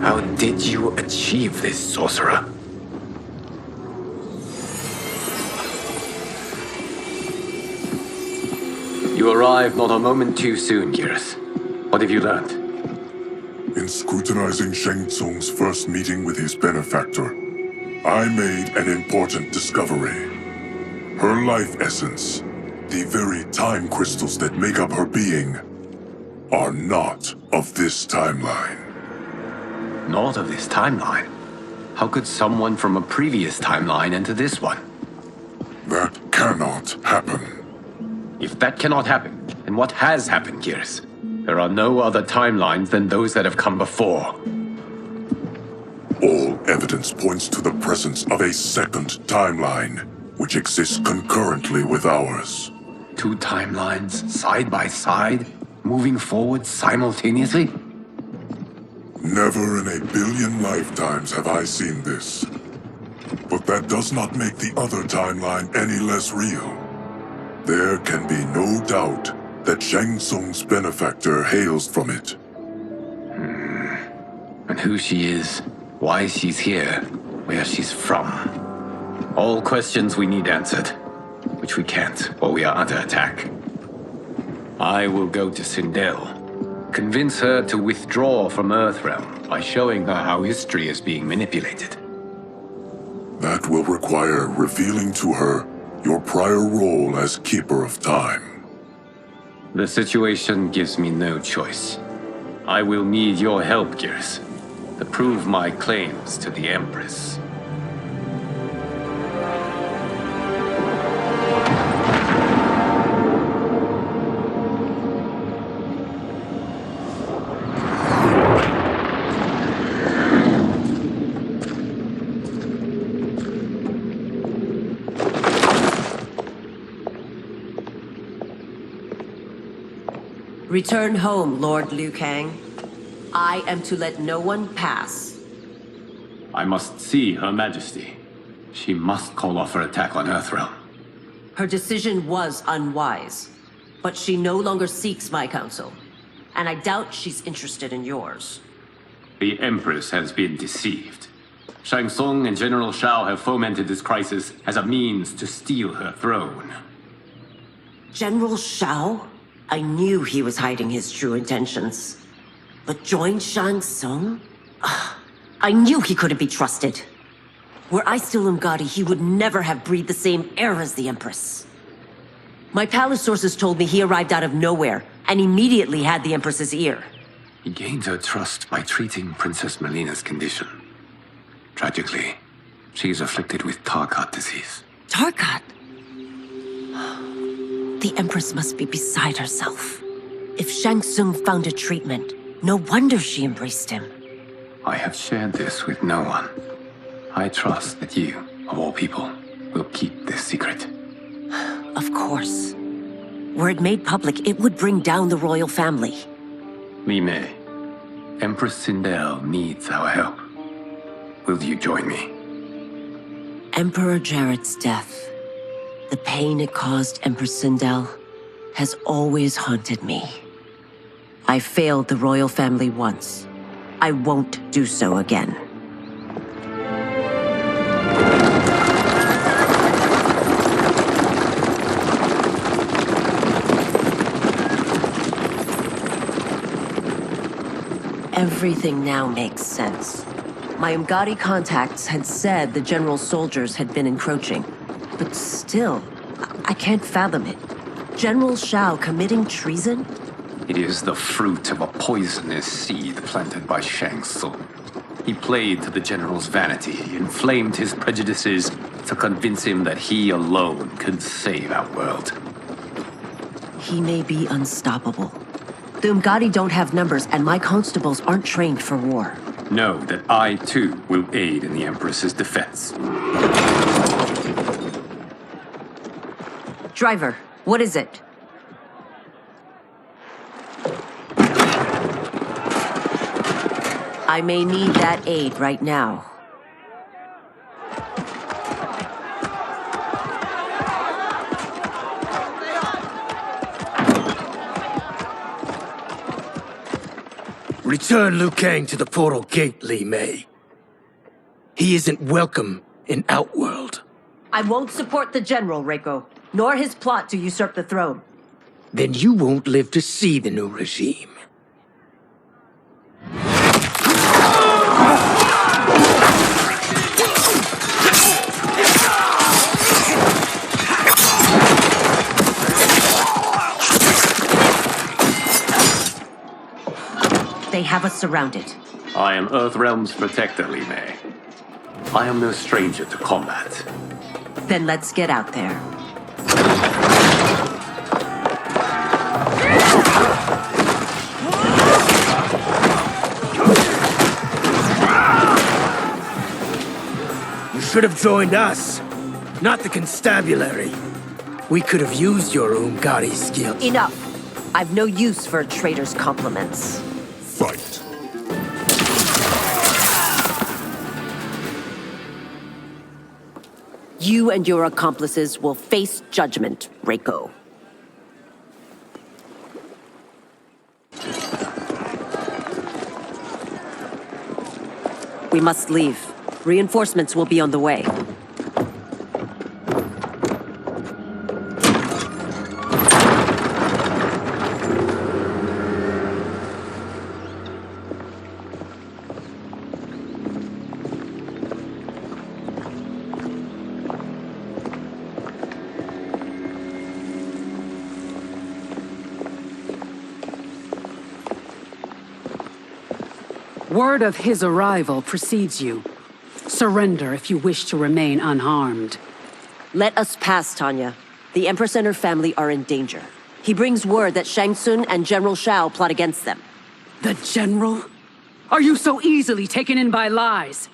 How did you achieve this, sorcerer? You arrived not a moment too soon, Geras. What have you learned? In scrutinizing Shang Tsung's first meeting with his benefactor, I made an important discovery. Her life essence, the very time crystals that make up her being, are not of this timeline. Not of this timeline? How could someone from a previous timeline enter this one? That cannot happen. If that cannot happen, then what has happened, Geras? There are no other timelines than those that have come before. All evidence points to the presence of a second timeline, which exists concurrently with ours. Two timelines, side by side, moving forward simultaneously? Never in a billion lifetimes have I seen this. But that does not make the other timeline any less real. There can be no doubt that Shang Tsung's benefactor hails from it. And who she is, why she's here, where she's from. All questions we need answered, which we can't, or we are under attack. I will go to Sindel, convince her to withdraw from Earthrealm by showing her how history is being manipulated. That will require revealing to her your prior role as Keeper of Time. The situation gives me no choice. I will need your help, Geras, to prove my claims to the Empress. Return home, Lord Liu Kang. I am to let no one pass. I must see Her Majesty. She must call off her attack on Earthrealm. Her decision was unwise, but she no longer seeks my counsel, and I doubt she's interested in yours. The Empress has been deceived. Shang Tsung and General Shao have fomented this crisis as a means to steal her throne. General Shao? I knew he was hiding his true intentions. But join Shang Tsung? I knew he couldn't be trusted. Were I still Umgadi, he would never have breathed the same air as the Empress. My palace sources told me he arrived out of nowhere, and immediately had the Empress's ear. He gained her trust by treating Princess Melina's condition. Tragically, she is afflicted with Tarkat disease. Tarkat? The Empress must be beside herself. If Shang Tsung found a treatment, no wonder she embraced him. I have shared this with no one. I trust that you, of all people, will keep this secret. Of course. Were it made public, it would bring down the royal family. Li Mei, Empress Sindel needs our help. Will you join me? Emperor Jarrett's death, the pain it caused Empress Sindel, has always haunted me. I failed the royal family once. I won't do so again. Everything now makes sense. My Umgadi contacts had said the general's soldiers had been encroaching. But still, I can't fathom it. General Shao committing treason? It is the fruit of a poisonous seed planted by Shang Tsung. He played to the general's vanity, inflamed his prejudices to convince him that he alone could save our world. He may be unstoppable. The Umgadi don't have numbers, and my constables aren't trained for war. Know that I, too, will aid in the Empress's defense. Driver, what is it? I may need that aid right now. Return Liu Kang to the portal gate, Li Mei. He isn't welcome in Outworld. I won't support the General, Reiko, nor his plot to usurp the throne. Then you won't live to see the new regime. They have us surrounded. I am Earthrealm's protector, Li Mei. I am no stranger to combat. Then let's get out there. You should have joined us, not the constabulary. We could have used your Umgadi skills. Enough. I've no use for a traitor's compliments. Fight. You and your accomplices will face judgment, Reiko. We must leave. Reinforcements will be on the way. Word of his arrival precedes you. Surrender if you wish to remain unharmed. Let us pass, Tanya. The Empress and her family are in danger. He brings word that Shang Tsung and General Shao plot against them. The General? Are you so easily taken in by lies?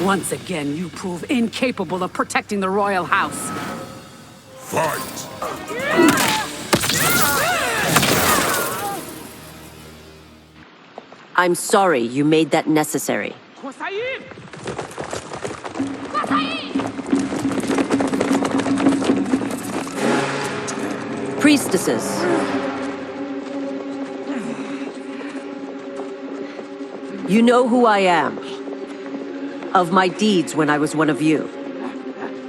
Once again, you prove incapable of protecting the royal house. Fight! I'm sorry you made that necessary. Priestesses. You know who I am. Of my deeds when I was one of you.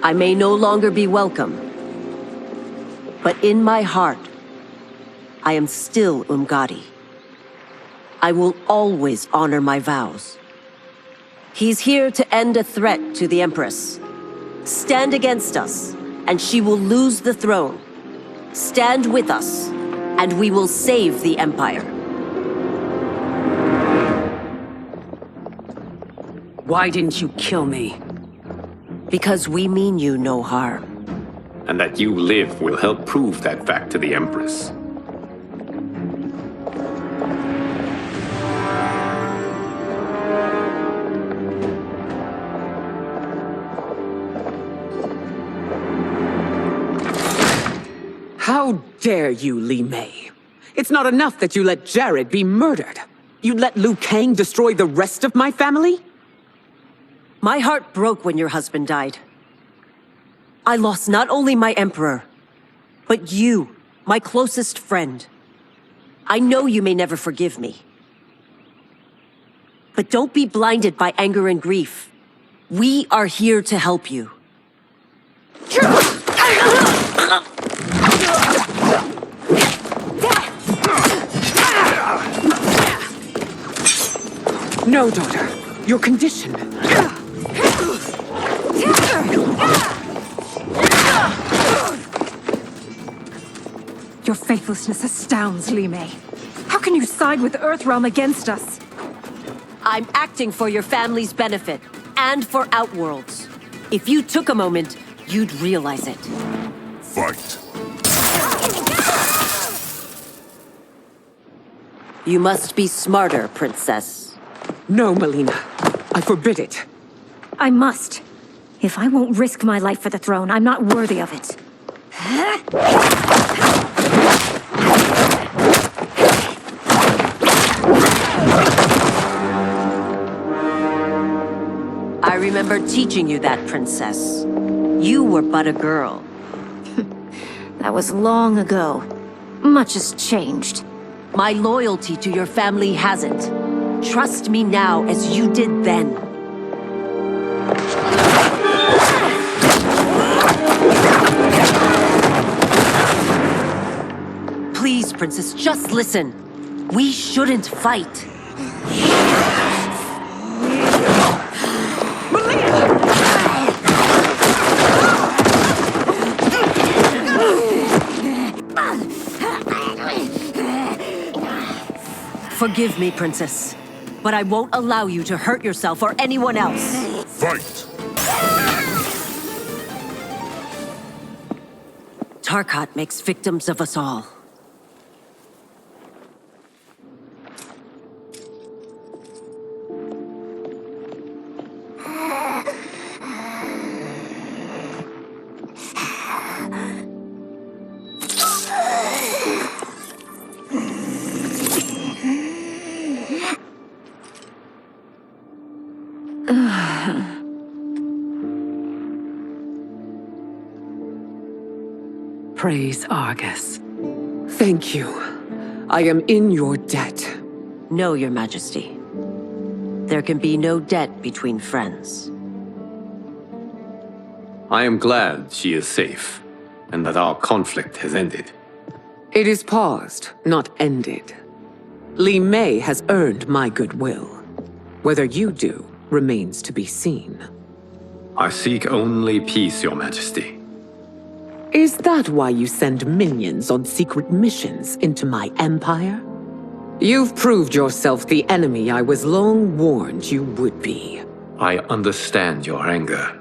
I may no longer be welcome. But in my heart, I am still Umgadi. I will always honor my vows. He's here to end a threat to the Empress. Stand against us, and she will lose the throne. Stand with us, and we will save the Empire. Why didn't you kill me? Because we mean you no harm. And that you live will help prove that fact to the Empress. How dare you, Li Mei? It's not enough that you let Jared be murdered. You'd let Liu Kang destroy the rest of my family? My heart broke when your husband died. I lost not only my emperor, but you, my closest friend. I know you may never forgive me. But don't be blinded by anger and grief. We are here to help you. No, daughter. Your condition. Your faithlessness astounds, Li Mei. How can you side with Earthrealm against us? I'm acting for your family's benefit, and for Outworld's. If you took a moment, you'd realize it. Fight. You must be smarter, Princess. No, Melina. I forbid it. I must. If I won't risk my life for the throne, I'm not worthy of it. I remember teaching you that, Princess. You were but a girl. That was long ago. Much has changed. My loyalty to your family hasn't. Trust me now as you did then. Please, Princess, just listen. We shouldn't fight. Forgive me, Princess, but I won't allow you to hurt yourself or anyone else. Fight! Tarkat makes victims of us all. Praise Argus. Thank you. I am in your debt. No, Your Majesty. There can be no debt between friends. I am glad she is safe, and that our conflict has ended. It is paused, not ended. Li Mei has earned my goodwill. Whether you do remains to be seen. I seek only peace, Your Majesty. Is that why you send minions on secret missions into my empire? You've proved yourself the enemy I was long warned you would be. I understand your anger,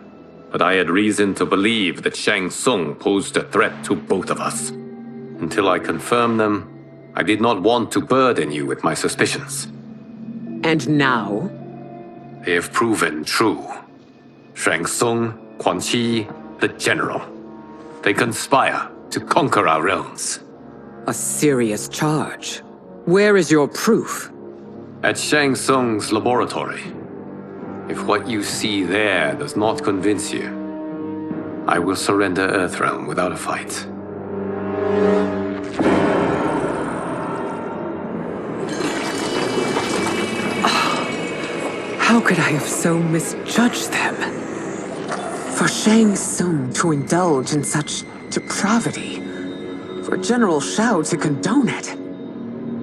but I had reason to believe that Shang Tsung posed a threat to both of us. Until I confirmed them, I did not want to burden you with my suspicions. And now? They have proven true. Shang Tsung, Quan Chi, the General. They conspire to conquer our realms. A serious charge. Where is your proof? At Shang Tsung's laboratory. If what you see there does not convince you, I will surrender Earthrealm without a fight. How could I have so misjudged them? For Shang Tsung to indulge in such depravity, for General Shao to condone it,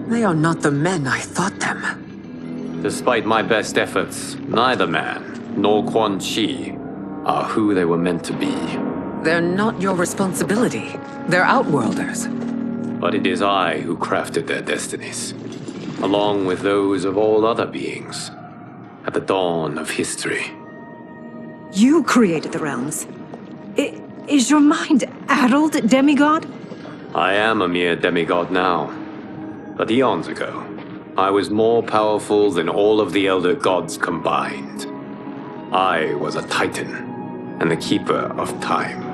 they are not the men I thought them. Despite my best efforts, neither man nor Quan Chi are who they were meant to be. They're not your responsibility. They're outworlders. But it is I who crafted their destinies, along with those of all other beings, at the dawn of history. You created the realms. Is your mind addled, demigod? I am a mere demigod now. But eons ago, I was more powerful than all of the Elder Gods combined. I was a Titan, and the Keeper of Time.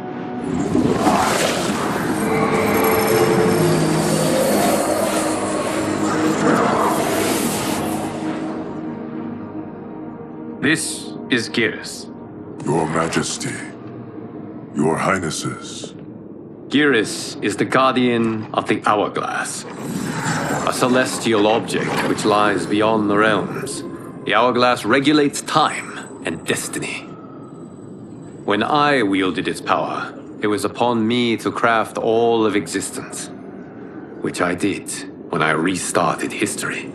This is Geras. Your Majesty, Your Highnesses. Geras is the guardian of the Hourglass, a celestial object which lies beyond the realms. The Hourglass regulates time and destiny. When I wielded its power, it was upon me to craft all of existence, which I did when I restarted history.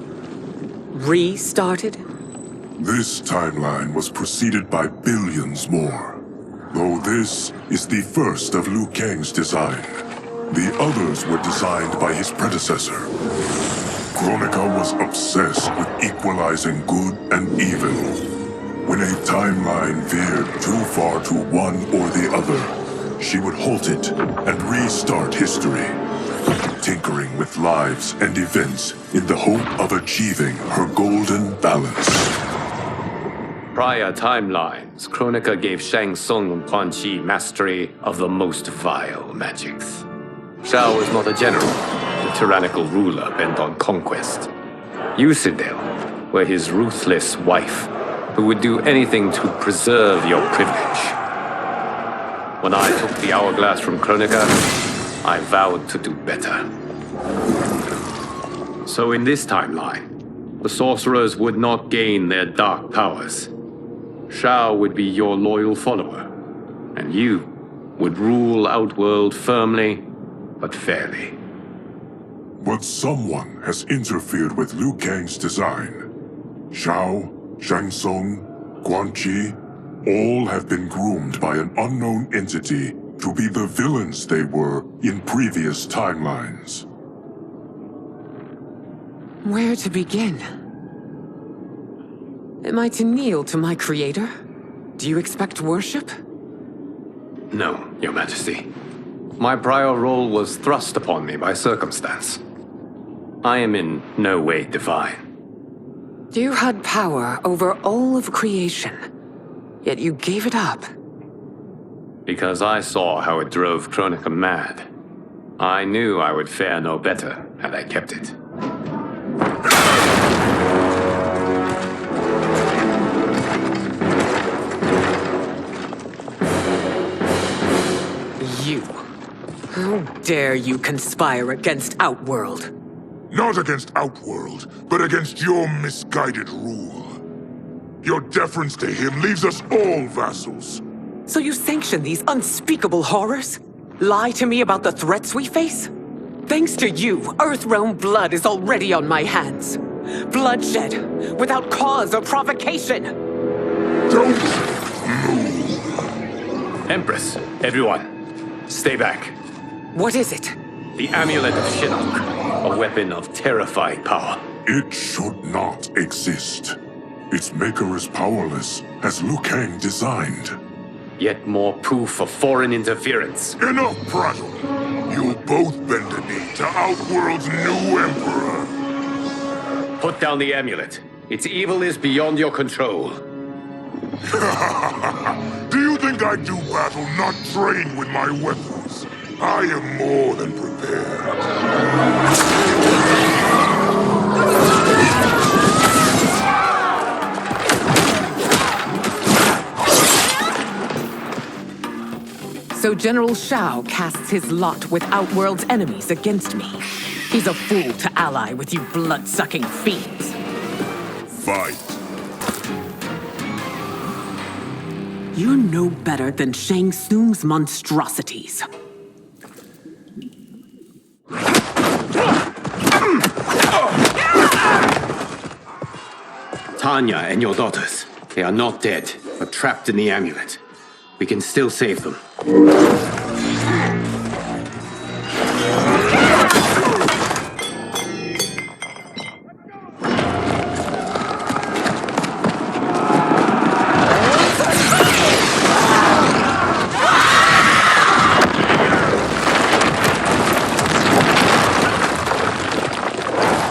Restarted? This timeline was preceded by billions more. Though this is the first of Liu Kang's design. The others were designed by his predecessor. Kronika was obsessed with equalizing good and evil. When a timeline veered too far to one or the other, she would halt it and restart history, tinkering with lives and events in the hope of achieving her golden balance. Prior timelines, Kronika gave Shang Tsung and Quan Chi mastery of the most vile magics. Shao was not a general, a tyrannical ruler bent on conquest. You, Sindel, were his ruthless wife, who would do anything to preserve your privilege. When I took the Hourglass from Kronika, I vowed to do better. So in this timeline, the sorcerers would not gain their dark powers. Shao would be your loyal follower, and you would rule Outworld firmly, but fairly. But someone has interfered with Liu Kang's design. Shao, Shang Tsung, Quan Chi, all have been groomed by an unknown entity to be the villains they were in previous timelines. Where to begin? Am I to kneel to my creator? Do you expect worship? No, Your Majesty. My prior role was thrust upon me by circumstance. I am in no way divine. You had power over all of creation, yet you gave it up. Because I saw how it drove Kronika mad. I knew I would fare no better had I kept it. You. How dare you conspire against Outworld? Not against Outworld, but against your misguided rule. Your deference to him leaves us all vassals. So you sanction these unspeakable horrors? Lie to me about the threats we face? Thanks to you, Earthrealm blood is already on my hands. Bloodshed, without cause or provocation. Don't move. Empress, everyone, stay back. What is it? The Amulet of Shinnok, a weapon of terrifying power. It should not exist. Its maker is powerless, as Liu Kang designed. Yet more proof of foreign interference. Enough prattle! You'll both bend the knee to Outworld's new emperor. Put down the amulet. Its evil is beyond your control. Do you think I do battle not trained with my weapons? I am more than prepared. So General Shao casts his lot with Outworld's enemies against me. He's a fool to ally with you blood-sucking fiends. Fight. You're no better than Shang Tsung's monstrosities. Tanya and your daughters, they are not dead, but trapped in the amulet. We can still save them.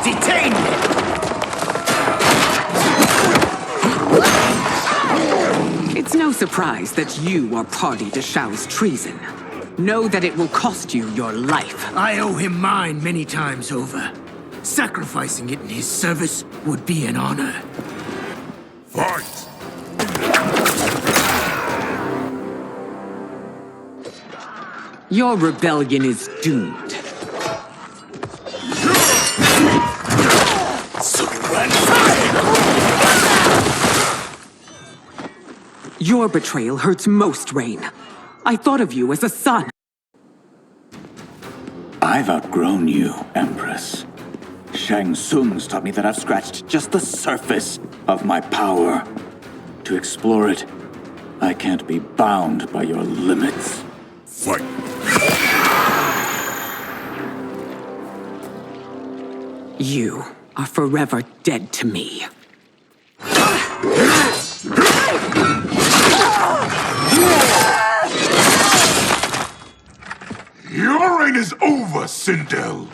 Detain me! It's no surprise that you are party to Shao's treason. Know that it will cost you your life. I owe him mine many times over. Sacrificing it in his service would be an honor. Fight! Your rebellion is doomed. Your betrayal hurts most, Rain. I thought of you as a son. I've outgrown you, Empress. Shang Tsung's taught me that I've scratched just the surface of my power. To explore it, I can't be bound by your limits. Fight! You are forever dead to me. Your reign is over, Sindel!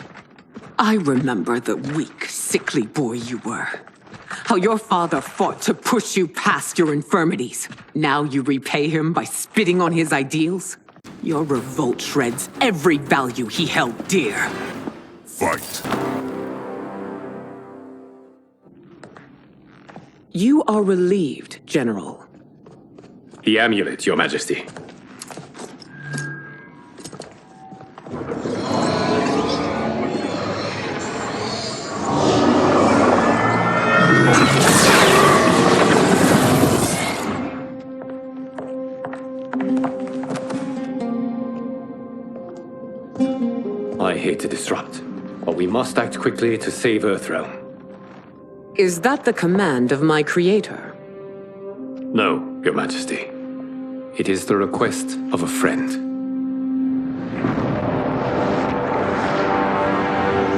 I remember the weak, sickly boy you were. How your father fought to push you past your infirmities. Now you repay him by spitting on his ideals? Your revolt shreds every value he held dear. Fight! You are relieved, General. The amulet, Your Majesty. hate to disrupt, but we must act quickly to save Earthrealm. Is that the command of my creator? No, Your Majesty. It is the request of a friend.